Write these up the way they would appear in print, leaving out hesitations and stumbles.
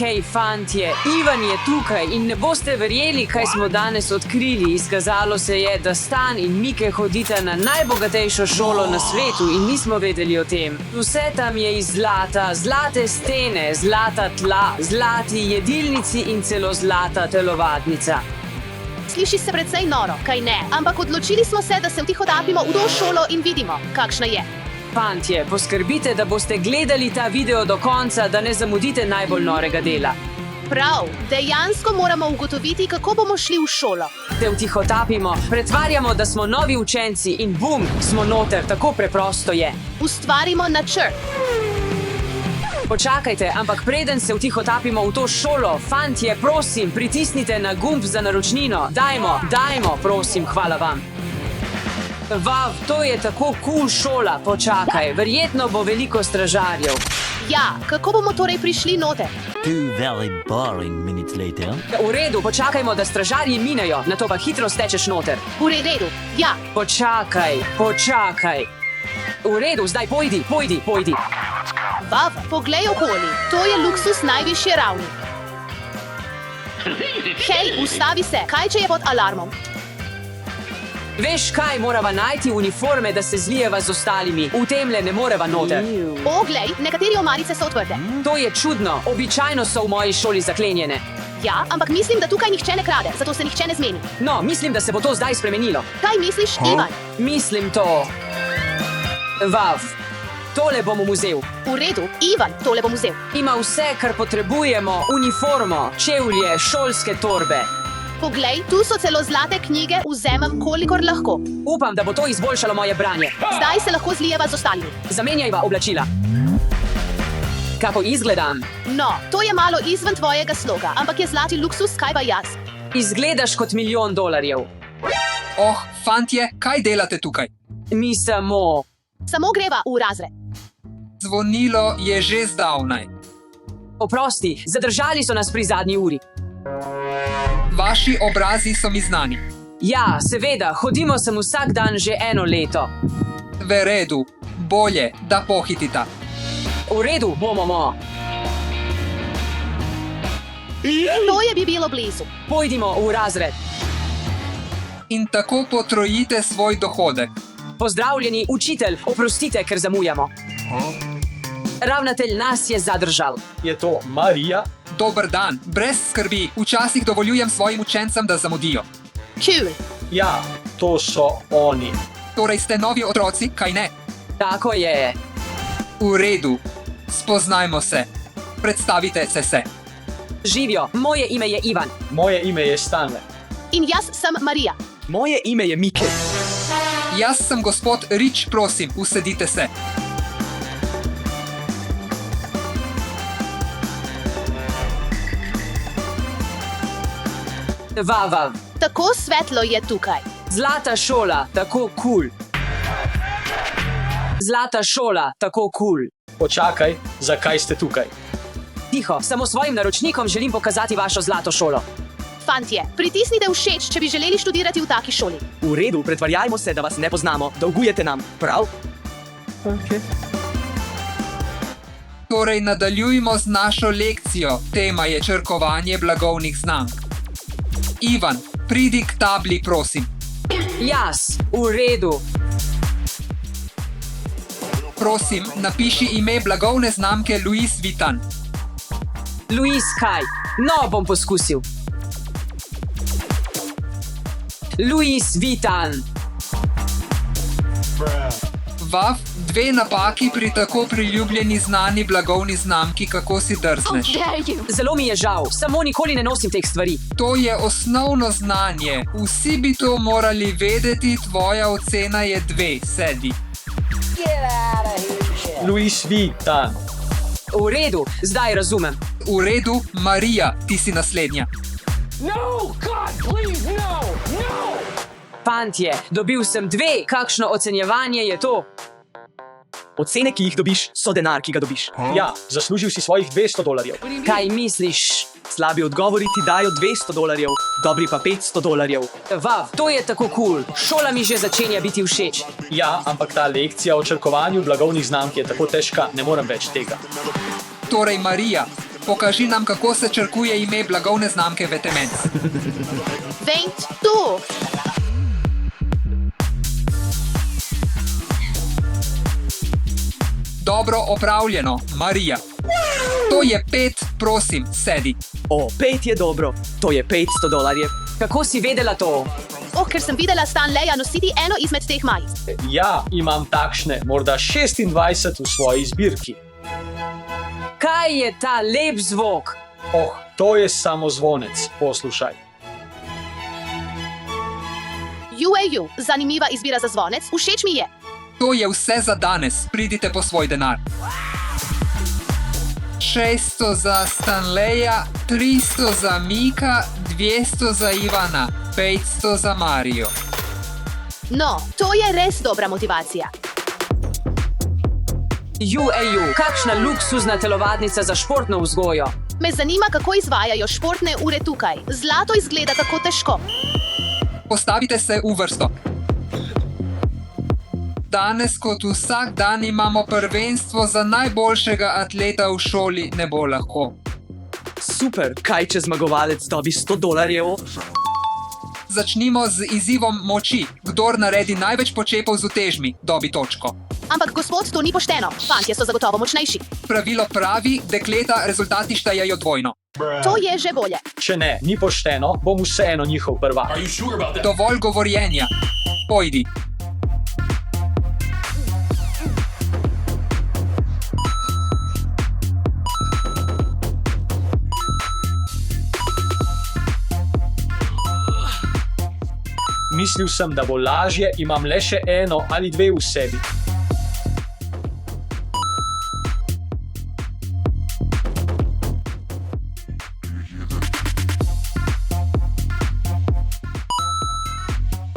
Hej, fantje, Ivan je tukaj in ne boste verjeli, kaj smo danes odkrili. Izkazalo se je, da Stan in Mike hodita na najbogatejšo šolo na svetu in nismo vedeli o tem. Vse tam je iz zlata, zlate stene, zlata tla, zlati jedilnici in celo zlata telovadnica. Sliši se precej noro, kaj ne? Ampak odločili smo se, da se vtihotapimo v to šolo in vidimo, kakšna je. Fantje, poskrbite, da boste gledali ta video do konca, da ne zamudite najbolj norega dela. Prav, dejansko moramo ugotoviti, kako bomo šli v šolo. Se vtihotapimo, pretvarjamo, da smo novi učenci in bum, smo noter, tako preprosto je. Ustvarimo načrt. Počakajte, ampak preden se vtihotapimo v to šolo, fantje, prosim, pritisnite na gumb za naročnino. Dajmo, prosim, hvala vam. Vav, to je tako cool šola, počakaj, verjetno bo veliko stražarjev. Ja, kako bomo torej prišli noter? 2 very boring minutes later. V redu, počakajmo, da stražarji minejo, nato pa hitro stečeš noter. V redu, ja. Počakaj. V redu, zdaj pojdi. Vav, poglej okoli, to je luksus najvišje ravni. Hej, ustavi se, kaj če je pod alarmom? Veš kaj, morava najti uniforme, da se zlijeva z ostalimi. V temle ne moreva noter. Oglej, nekateri omarice so odprte. To je čudno, običajno so v moji šoli zaklenjene. Ja, ampak mislim, da tukaj nihče ne krade, zato se nihče ne zmeni. No, mislim, da se bo to zdaj spremenilo. Kaj misliš, Ivan? Mislim to. Vav, tole bom vzel. V redu, Ivan, tole bom vzel. Ima vse, kar potrebujemo, uniformo, čevlje, šolske torbe. Poglej, tu so celo zlate knjige, vzemem kolikor lahko. Upam, da bo to izboljšalo moje branje. Zdaj se lahko zlijeva z ostalimi. Zamenjajva oblačila. Kako izgledam? No, to je malo izven tvojega sloga, ampak je zlati luksus, kaj pa jaz? Izgledaš kot $1 milijon. Oh, fantje, kaj delate tukaj? Mi samo... Samo greva v razred. Zvonilo je že zdavnaj. Oprosti, zadržali so nas pri zadnji uri. Vaši obrazi so mi znani. Ja, seveda, hodimo sem vsak dan že 1 leto. V redu, bolje, da pohitita. V redu, bomo. To je bi bilo blizu. Pojdimo v razred. In tako potrojite svoj dohodek. Pozdravljeni, učitelj, oprostite, ker zamujamo. Ravnatelj nas je zadržal. Je to Marija? Dober dan, brez skrbi, včasih dovoljujem svojim učencem, da zamudijo. Cool. Ja, to so oni. Torej ste novi otroci, kaj ne? Tako je. V redu, spoznajmo se. Predstavite se. Živijo, moje ime je Ivan. Moje ime je Stanley. In jaz sem Marija. Moje ime je Mike. Jaz sem gospod Rich, prosim, usedite se. Vav. Tako svetlo je tukaj. Zlata šola, tako cool. Zlata šola, tako cool. Počakaj, zakaj ste tukaj? Tiho, samo svojim naročnikom želim pokazati vašo zlato šolo. Fantje, pritisnite všeč, če bi želeli študirati v taki šoli. V redu, pretvarjajmo se, da vas ne poznamo. Dolgujete nam, prav? Torej nadaljujmo z našo lekcijo. Tema je črkovanje blagovnih znamk. Ivan, pridi k tabli, prosim. Jaz, v redu. Prosim, napiši ime blagovne znamke Louis Vuitton. Louis kaj? No, bom poskusil. Louis Vuitton. Vav, 2 napaki pri tako priljubljeni znani blagovni znamki, kako si drzneš. Zelo mi je žal, samo nikoli ne nosim teh stvari. To je osnovno znanje. Vsi bi to morali vedeti, tvoja ocena je 2, sedi. Louis Vuitton. V redu, zdaj razumem. V redu, Marija, ti si naslednja. Fantje, dobil sem 2, kakšno ocenjevanje je to? Ocene, ki jih dobiš, so denar, ki ga dobiš. Ja, zaslužil si svojih $200. Kaj misliš? Slabi odgovori ti dajo $200, dobri pa $500. Vav, to je tako cool. Šola mi že začenja biti všeč. Ja, ampak ta lekcija o črkovanju blagovnih znamk je tako težka, ne morem več tega. Torej, Marija, Pokaži nam, kako se črkuje ime blagovne znamke Vetemens. 22. Dobro opravljeno, Marija. To je 5, prosim, sedi. O, 5 je dobro. To je $500. Kako si vedela to? Oh, ker sem videla Stanleya nositi eno izmed teh majic. Ja, imam takšne, morda 26 v svoji zbirki. Kaj je ta lep zvok? Oh, to je samo zvonec, poslušaj. UAU, zanimiva izbira za zvonec, všeč mi je. To je vse za danes, pridite po svoj denar. 600 za Stanleya, 300 za Mika, 200 za Ivana, 500 za Marijo. No, to je res dobra motivacija. UAU, kakšna luksuzna telovadnica za športno vzgojo. Me zanima, kako izvajajo športne ure tukaj. Zlato izgleda tako težko. Postavite se v vrsto. Danes, kot vsak dan, imamo prvenstvo za najboljšega atleta v šoli, ne bo lahko. Super, kaj če zmagovalec dobi $100? Začnimo z izzivom moči. Kdor naredi največ počepov z utežmi, dobi točko. Ampak gospod, to ni pošteno. Fantje so zagotovo močnejši. Pravilo pravi, dekleta rezultati štejejo dvojno. To je že bolje. Če ne, ni pošteno, bom vseeno njihov prvak. Dovolj govorjenja. Pojdi. Mislil sem, da bo lažje, imam le še eno ali dve v sebi.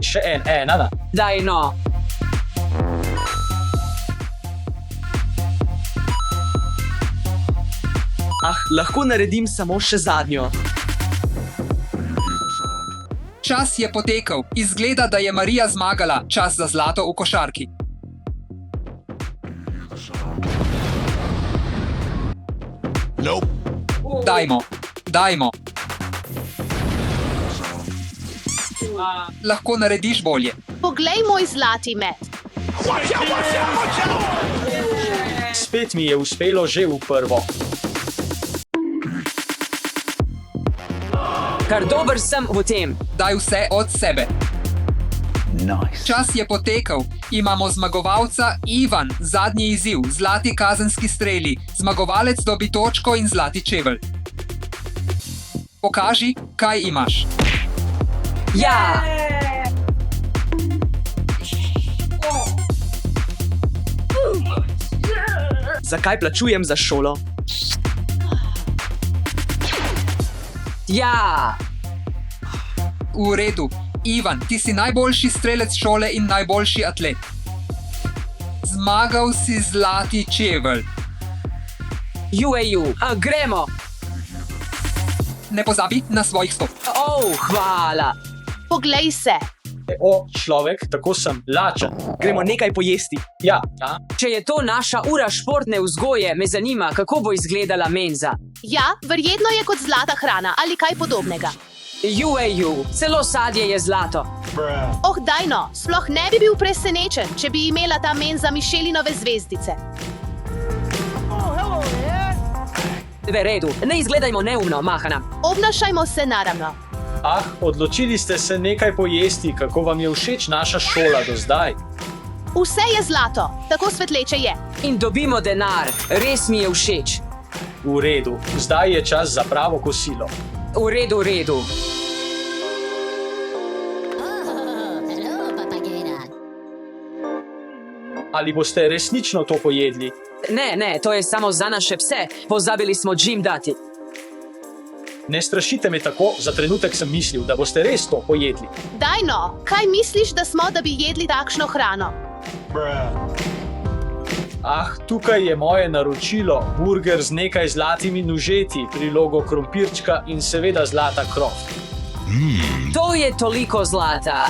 Še ena. Daj no. Ah, lahko naredim samo še zadnjo. Čas je potekel. Izgleda, da je Marija zmagala. Čas za zlato v košarki. Dajmo. Lahko narediš bolje. Poglej moj zlati met. Spet mi je uspelo že v prvo. Kar dober sem v tem. Daj vse od sebe. Nice. Čas je potekel. Imamo zmagovalca Ivan, zadnji izziv, zlati kazenski streli. Zmagovalec dobi točko in zlati čevelj. Pokaži, kaj imaš. Ja! Zakaj plačujem za šolo? Ja! V redu. Ivan, ti si najboljši strelec šole in najboljši atlet. Zmagal si zlati čevelj. UAU, gremo! Ne pozabi na svojih stop. Oh, hvala! Poglej se. O, človek, tako sem lačen. Gremo nekaj pojesti. Ja. Če je to naša ura športne vzgoje, me zanima, kako bo izgledala menza. Ja, verjetno je kot zlata hrana ali kaj podobnega. UAU, celo sadje je zlato. Oh, daj no, sploh ne bi bil presenečen, če bi imela ta menza Michelinove zvezdice. V redu, ne izgledajmo neumno, Mahana. Obnašajmo se naravno. Ah, odločili ste se nekaj pojesti, kako vam je všeč naša šola do zdaj. Vse je zlato, tako svetleče je. In dobimo denar, res mi je všeč. V redu, zdaj je čas za pravo kosilo. V redu. Ali boste resnično to pojedli? Ne, to je samo za naše pse. Pozabili smo Jim dati. Ne strašite me tako, za trenutek sem mislil, da boste res to pojedli. Daj no, kaj misliš, da smo, da bi jedli takšno hrano? Ah, tukaj je moje naročilo, burger z nekaj zlatimi nožeti, prilogo krompirčka in seveda zlata krof. To je toliko zlata.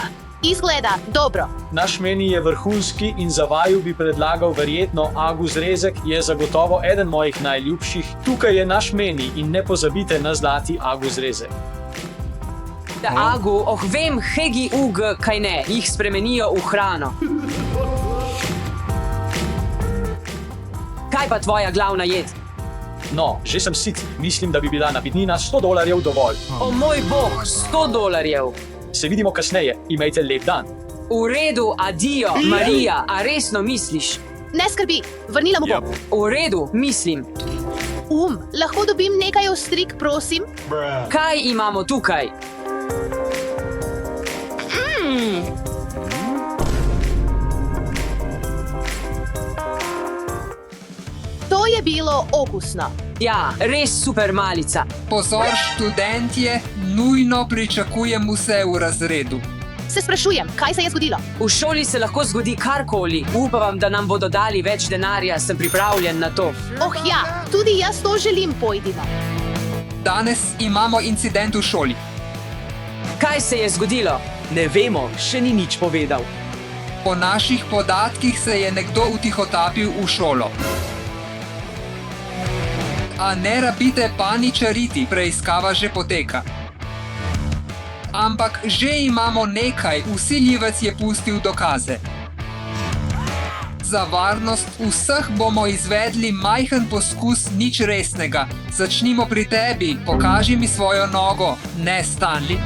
Izgleda dobro. Naš meni je vrhunski in za vaju bi predlagal verjetno agu zrezek, je zagotovo eden mojih najljubših. Tukaj je naš meni in ne pozabite na zlati agu zrezek. Agu, vem, hegi ug, kaj ne, jih spremenijo v hrano. Kaj pa tvoja glavna jed? No, že sem sit, mislim, da bi bila napitnina $100 dovolj. O moj bog, $100. Se vidimo kasneje, imejte lep dan. V redu, adijo, Marija, a resno misliš? Ne skrbi, vrnila mu bom. V redu, mislim. Lahko dobim nekaj ostrig, prosim? Kaj imamo tukaj? To je bilo okusno. Ja, res super malica. Pozor, študentje, nujno pričakujem vse v razredu. Se sprašujem, kaj se je zgodilo? V šoli se lahko zgodi karkoli. Upam, da nam bodo dali več denarja, sem pripravljen na to. Oh ja, tudi jaz to želim, pojdimo. Danes imamo incident v šoli. Kaj se je zgodilo? Ne vemo, še ni nič povedal. Po naših podatkih se je nekdo utihotapil v šolo. A ne rabite paničariti, preiskava že poteka. Ampak že imamo nekaj, vsiljivec je pustil dokaze. Za varnost vseh bomo izvedli majhen poskus nič resnega. Začnimo pri tebi, pokaži mi svojo nogo, ne Stanley.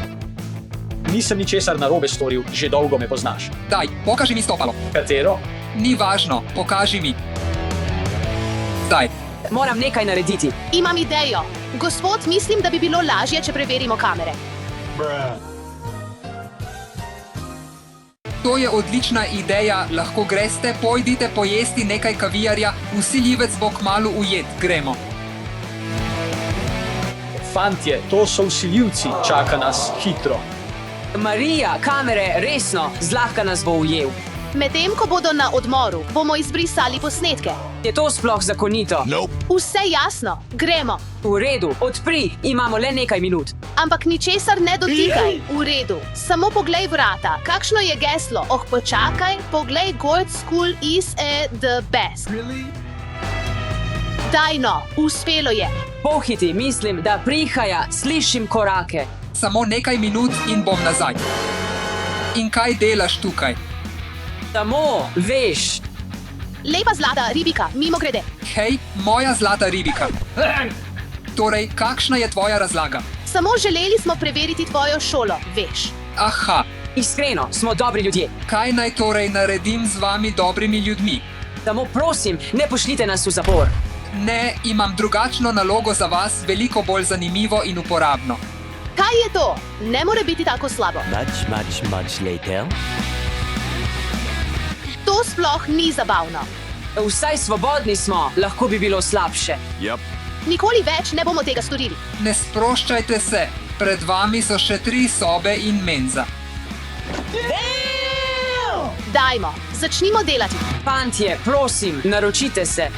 Nisem ničesar narobe storil, že dolgo me poznaš. Daj, pokaži mi stopalo. Katero? Ni važno, pokaži mi. Zdaj. Moram nekaj narediti. Imam idejo. Gospod, mislim, da bi bilo lažje, če preverimo kamere. To je odlična ideja, lahko greste, pojdite pojesti nekaj kaviarja, vsiljivec bo kmalu ujet, gremo. Fantje, to so vsiljivci, čaka nas hitro. Marija, kamere, resno, zlahka nas bo ujel. Medtem, ko bodo na odmoru, bomo izbrisali posnetke. Je to sploh zakonito? Vse jasno, gremo. V redu, odpri, imamo le nekaj minut. Ampak ničesar ne dotikaj. V redu, samo poglej vrata. Kakšno je geslo? Počakaj, poglej, Gold School is the best. Daj no, uspelo je. Pohiti, mislim, da prihaja, slišim korake. Samo nekaj minut in bom nazaj. In kaj delaš tukaj? Samo, veš. Lepa zlata ribika, mimo grede. Hej, moja zlata ribika. Torej, kakšna je tvoja razlaga? Samo želeli smo preveriti tvojo šolo, veš. Aha, Iskreno, smo dobri ljudje. kaj naj torej naredim z vami dobrimi ljudmi? Samo prosim, ne pošljite nas v zapor. Ne, imam drugačno nalogo za vas, veliko bolj zanimivo in uporabno. Kaj je to? Ne more biti tako slabo. Much later. To sploh ni zabavno. Vsaj svobodni smo, lahko bi bilo slabše. Nikoli več ne bomo tega storili. Ne sproščajte se, pred vami so še 3 sobe in menza. Dajmo, začnimo delati. Fantje, prosim, naročite se.